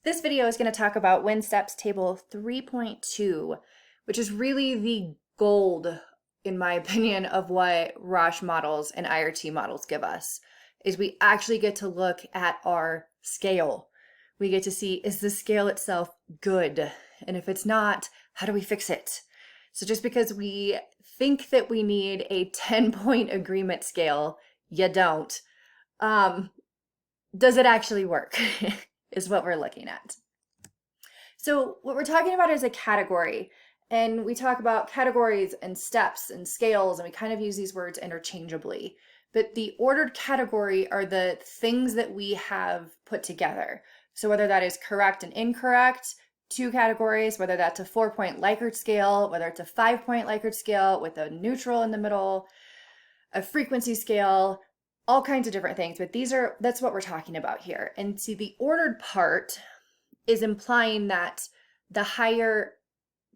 This video is going to talk about Winsteps table 3.2, which is really the gold, in my opinion, of what Roche models and IRT models give us, is we actually get to look at our scale. We get to see, is the scale itself good? And if it's not, how do we fix it? So just because we think that we need a 10-point agreement scale, you don't. Does it actually work? Is what we're looking at. So what we're talking about is a category, and we talk about categories and steps and scales, and we kind of use these words interchangeably. But the ordered category are the things that we have put together. So whether that is correct and incorrect, two categories, whether that's a 4-point Likert scale, whether it's a 5-point Likert scale with a neutral in the middle, a frequency scale, all kinds of different things, but that's what we're talking about here. And see, the ordered part is implying that the higher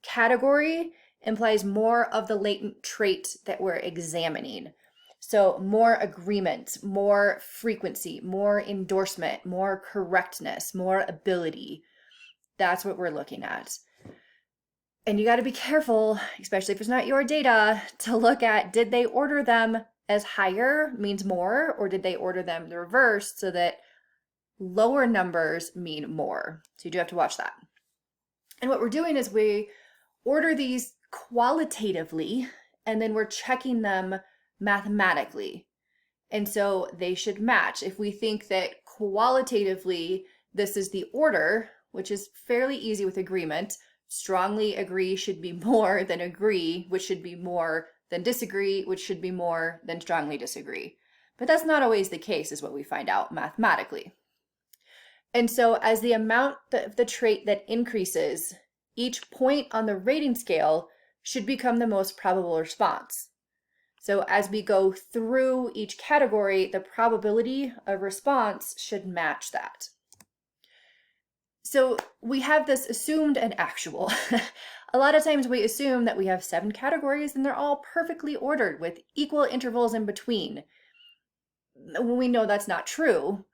category implies more of the latent trait that we're examining. So more agreement, more frequency, more endorsement, more correctness, more ability. That's what we're looking at. And you got to be careful, especially if it's not your data, to look at, did they order them as higher means more, or did they order them the reverse so that lower numbers mean more? So you do have to watch that. And what we're doing is we order these qualitatively, and then we're checking them mathematically. And so they should match. If we think that qualitatively this is the order, which is fairly easy with agreement, strongly agree should be more than agree, which should be more than disagree, which should be more than strongly disagree. But that's not always the case, is what we find out mathematically. And so as the amount of the trait that increases, each point on the rating scale should become the most probable response. So as we go through each category, the probability of response should match that. So we have this assumed and actual. A lot of times we assume that we have 7 categories and they're all perfectly ordered with equal intervals in between. We know that's not true,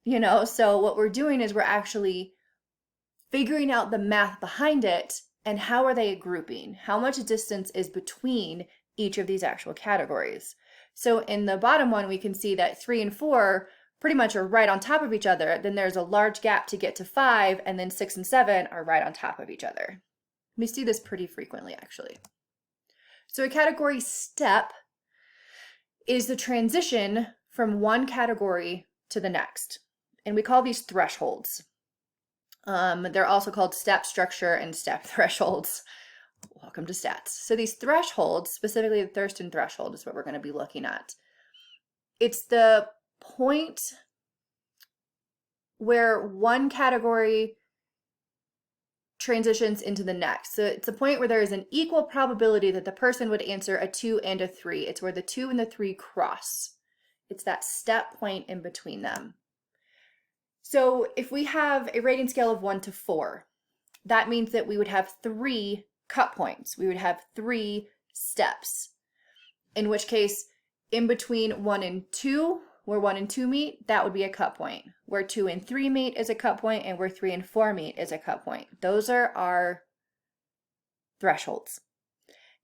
so what we're doing is we're actually figuring out the math behind it and how are they grouping? How much distance is between each of these actual categories? So in the bottom one, we can see that 3 and 4 pretty much are right on top of each other. Then there's a large gap to get to 5, and then 6 and 7 are right on top of each other. We see this pretty frequently, actually. So a category step is the transition from one category to the next. And we call these thresholds. They're also called step structure and step thresholds. Welcome to stats. So these thresholds, specifically the Thurston threshold, is what we're going to be looking at. It's the point where one category transitions into the next. So it's a point where there is an equal probability that the person would answer a 2 and a 3. It's where the 2 and the 3 cross. It's that step point in between them. So if we have a rating scale of 1 to 4, that means that we would have 3 cut points. We would have 3 steps, in which case in between 1 and 2, where 1 and 2 meet, that would be a cut point. Where 2 and 3 meet is a cut point, and where 3 and 4 meet is a cut point. Those are our thresholds.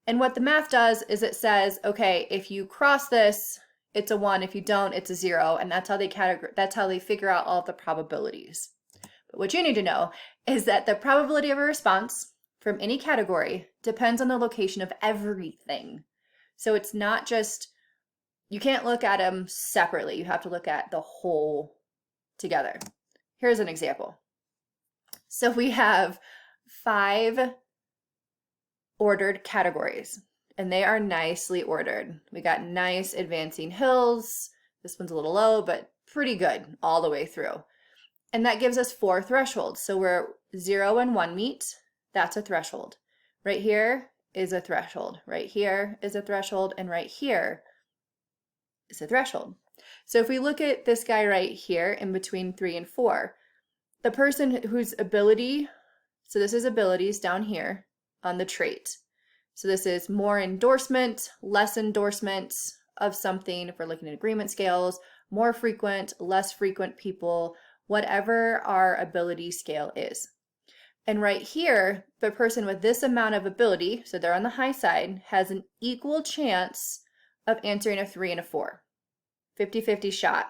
And what the math does is it says, okay, if you cross this, it's a 1. If you don't, it's a 0. And that's how they figure out all of the probabilities. But what you need to know is that the probability of a response from any category depends on the location of everything. So it's not just, you can't look at them separately. You have to look at the whole together. Here's an example. So we have 5 ordered categories, and they are nicely ordered. We got nice advancing hills. This one's a little low, but pretty good all the way through. And that gives us 4 thresholds. So where 0 and 1 meet, that's a threshold. Right here is a threshold. Right here is a threshold, and right here is a threshold. So if we look at this guy right here in between 3 and 4, the person whose ability, so this is abilities down here on the trait. So this is more endorsement, less endorsement of something if we're looking at agreement scales, more frequent, less frequent people, whatever our ability scale is. And right here, the person with this amount of ability, so they're on the high side, has an equal chance of answering a 3 and a 4. 50-50 shot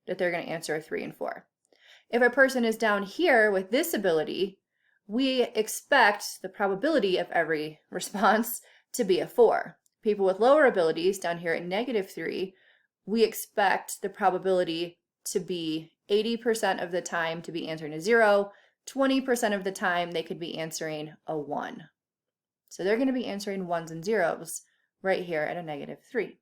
that they're going to answer a 3 and 4. If a person is down here with this ability, we expect the probability of every response to be a 4. People with lower abilities down here at -3, we expect the probability to be 80% of the time to be answering a 0, 20% of the time they could be answering a 1. So they're going to be answering 1s and 0s right here at a -3.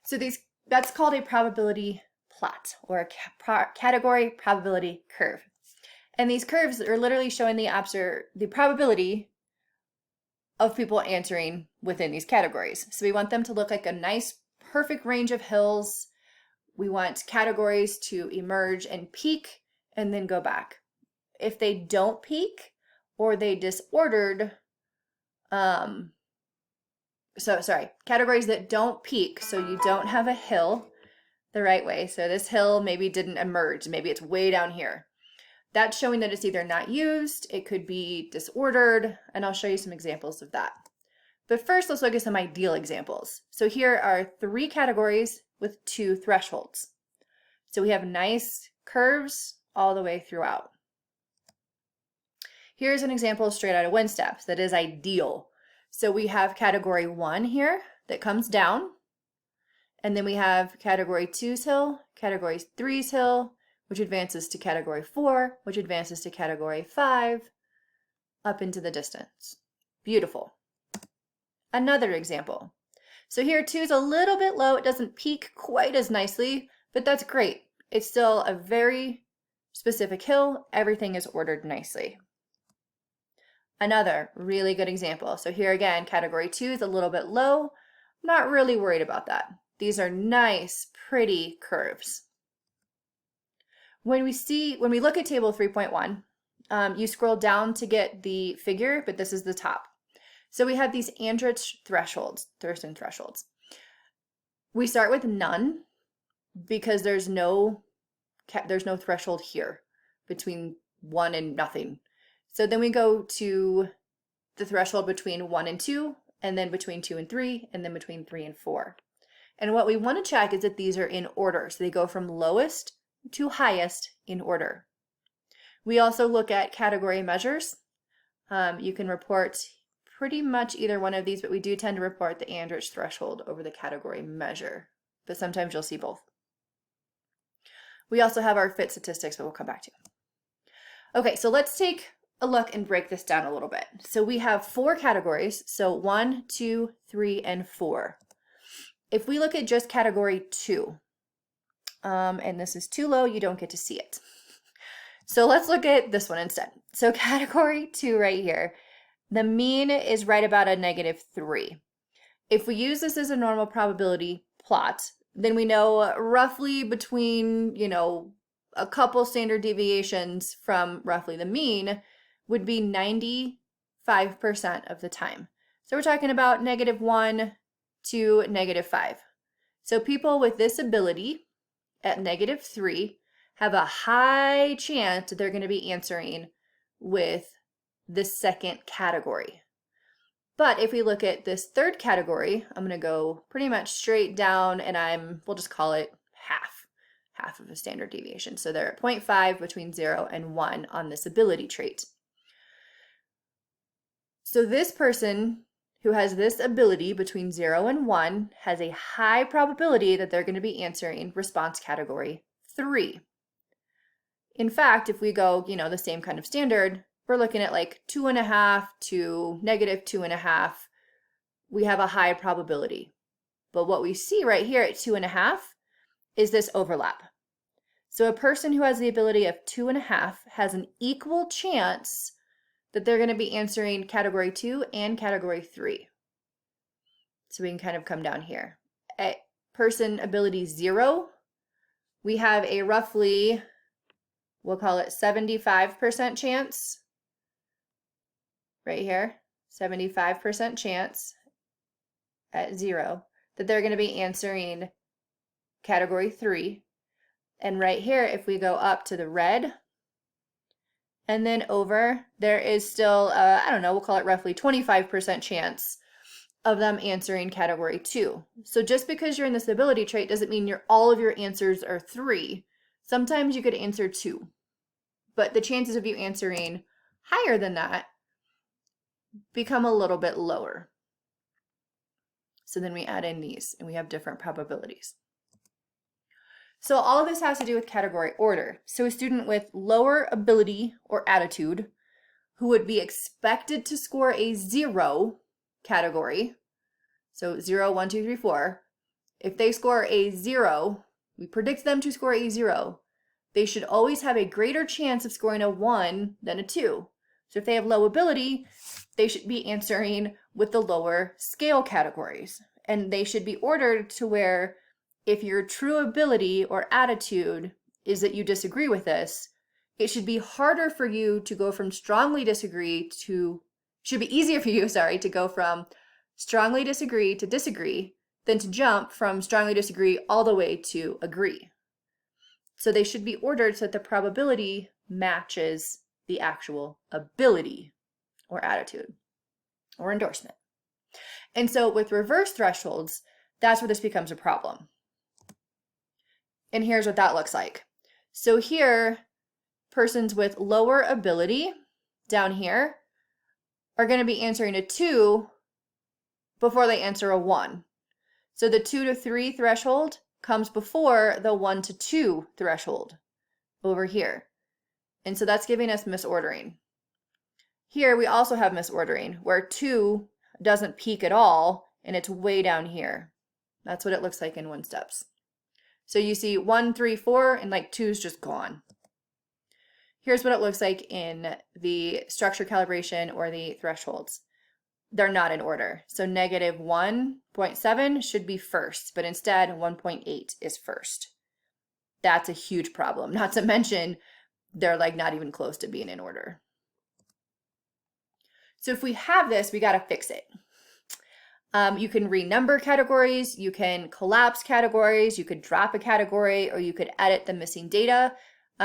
So that's called a probability plot or a category probability curve. And these curves are literally showing the probability of people answering within these categories. So we want them to look like a nice, perfect range of hills. We want categories to emerge and peak and then go back. If they don't peak or they disordered, categories that don't peak, so you don't have a hill the right way. So this hill maybe didn't emerge, maybe it's way down here. That's showing that it's either not used, it could be disordered, and I'll show you some examples of that. But first, let's look at some ideal examples. So here are 3 categories with 2 thresholds. So we have nice curves all the way throughout. Here's an example straight out of Winsteps that is ideal. So we have category 1 here that comes down, and then we have category 2's hill, category 3's hill, which advances to category 4, which advances to category 5, up into the distance. Beautiful. Another example. So here 2 is a little bit low. It doesn't peak quite as nicely, but that's great. It's still a very specific hill. Everything is ordered nicely. Another really good example. So here again, category 2 is a little bit low. Not really worried about that. These are nice, pretty curves. When we look at table 3.1, you scroll down to get the figure, but this is the top. So we have these Andrich thresholds, Thurston thresholds. We start with none because there's no threshold here between 1 and nothing. So then we go to the threshold between 1 and 2, and then between 2 and 3, and then between 3 and 4. And what we want to check is that these are in order. So they go from lowest to highest in order. We also look at category measures. You can report pretty much either one of these, but we do tend to report the Andrich threshold over the category measure, but sometimes you'll see both. We also have our fit statistics, but we'll come back to. Okay, so let's take a look and break this down a little bit. So we have 4 categories, so 1, 2, 3, and 4. If we look at just category 2, and this is too low, you don't get to see it. So let's look at this one instead. So category 2 right here, the mean is right about a -3. If we use this as a normal probability plot, then we know roughly between, a couple standard deviations from roughly the mean would be 95% of the time. So we're talking about -1 to -5. So people with this ability at -3 have a high chance that they're going to be answering with this second category. But if we look at this third category, I'm going to go pretty much straight down, and we'll just call it half of a standard deviation. So they're at 0.5 between 0 and 1 on this ability trait. So this person who has this ability between 0 and 1 has a high probability that they're going to be answering response category 3. In fact, if we go, the same kind of standard, we're looking at like 2.5 to -2.5. We have a high probability. But what we see right here at 2.5 is this overlap. So a person who has the ability of 2.5 has an equal chance that they're going to be answering category 2 and category 3. So we can kind of come down here. At person ability 0, we have a roughly, we'll call it 75% chance, right here, 75% chance at 0 that they're going to be answering category 3. And right here, if we go up to the red and then over, there is still, I don't know, we'll call it roughly 25% chance of them answering category 2. So just because you're in this ability trait doesn't mean all of your answers are 3. Sometimes you could answer 2, but the chances of you answering higher than that become a little bit lower. So then we add in these and we have different probabilities. So all of this has to do with category order. So a student with lower ability or attitude who would be expected to score a 0 category, so 0, 1, 2, 3, 4, if they score a 0, we predict them to score a 0, they should always have a greater chance of scoring a 1 than a 2. So if they have low ability, they should be answering with the lower scale categories. And they should be ordered to where if your true ability or attitude is that you disagree with this, it should be harder for you to go from strongly disagree to, should be easier for you, to go from strongly disagree to disagree than to jump from strongly disagree all the way to agree. So they should be ordered so that the probability matches the actual ability or attitude or endorsement. And so with reverse thresholds, that's where this becomes a problem. And here's what that looks like. So here, persons with lower ability down here are going to be answering a 2 before they answer a 1. So the 2 to 3 threshold comes before the 1 to 2 threshold over here. And so that's giving us misordering. Here we also have misordering where 2 doesn't peak at all and it's way down here. That's what it looks like in Winsteps. So you see 1, 3, 4 and like 2 is just gone. Here's what it looks like in the structure calibration or the thresholds. They're not in order. So negative 1.7 should be first, but instead 1.8 is first. That's a huge problem. Not to mention, they're like not even close to being in order. So if we have this, we got to fix it. You can renumber categories, you can collapse categories, you could drop a category, or you could edit the missing data.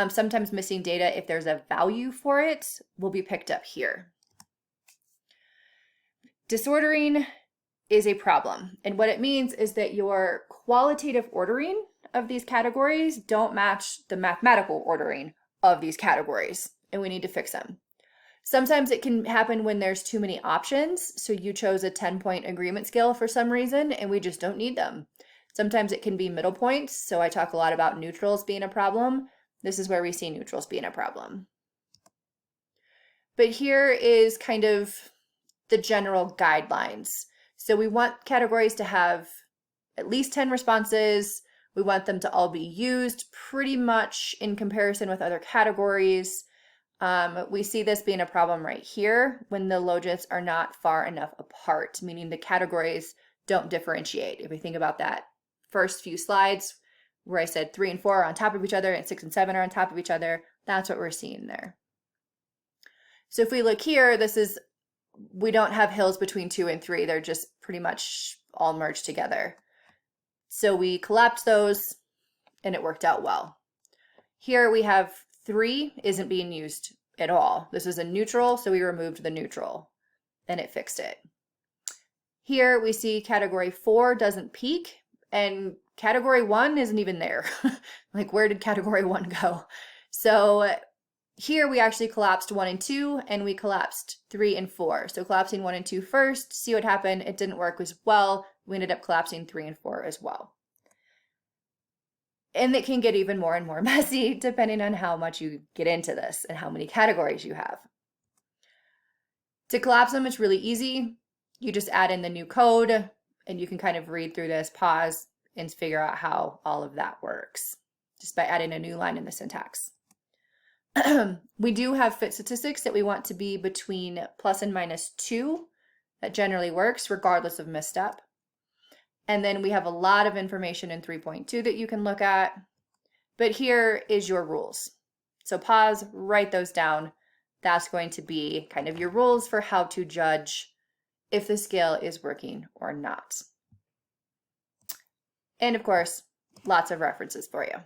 Sometimes missing data, if there's a value for it, will be picked up here. Disordering is a problem. And what it means is that your qualitative ordering of these categories don't match the mathematical ordering of these categories, and we need to fix them. Sometimes it can happen when there's too many options. So you chose a 10-point agreement scale for some reason, and we just don't need them. Sometimes it can be middle points. So I talk a lot about neutrals being a problem. This is where we see neutrals being a problem. But here is kind of the general guidelines. So we want categories to have at least 10 responses. We want them to all be used pretty much in comparison with other categories. We see this being a problem right here when the logits are not far enough apart, meaning the categories don't differentiate. If we think about that first few slides where I said 3 and 4 are on top of each other and 6 and 7 are on top of each other, that's what we're seeing there. So if we look here, we don't have hills between 2 and 3. They're just pretty much all merged together. So we collapsed those and it worked out well. Here we have 3 isn't being used at all. This is a neutral, so we removed the neutral and it fixed it. Here we see category 4 doesn't peak and category 1 isn't even there. Like, where did category 1 go? So here we actually collapsed 1 and 2 and we collapsed 3 and 4. So collapsing 1 and 2 first, see what happened. It didn't work as well. We ended up collapsing 3 and 4 as well. And it can get even more and more messy depending on how much you get into this and how many categories you have. To collapse them, it's really easy. You just add in the new code and you can kind of read through this, pause, and figure out how all of that works just by adding a new line in the syntax. We do have fit statistics that we want to be between plus and minus 2. That generally works regardless of misstep. And then we have a lot of information in 3.2 that you can look at. But here is your rules. So pause, write those down. That's going to be kind of your rules for how to judge if the scale is working or not. And of course, lots of references for you.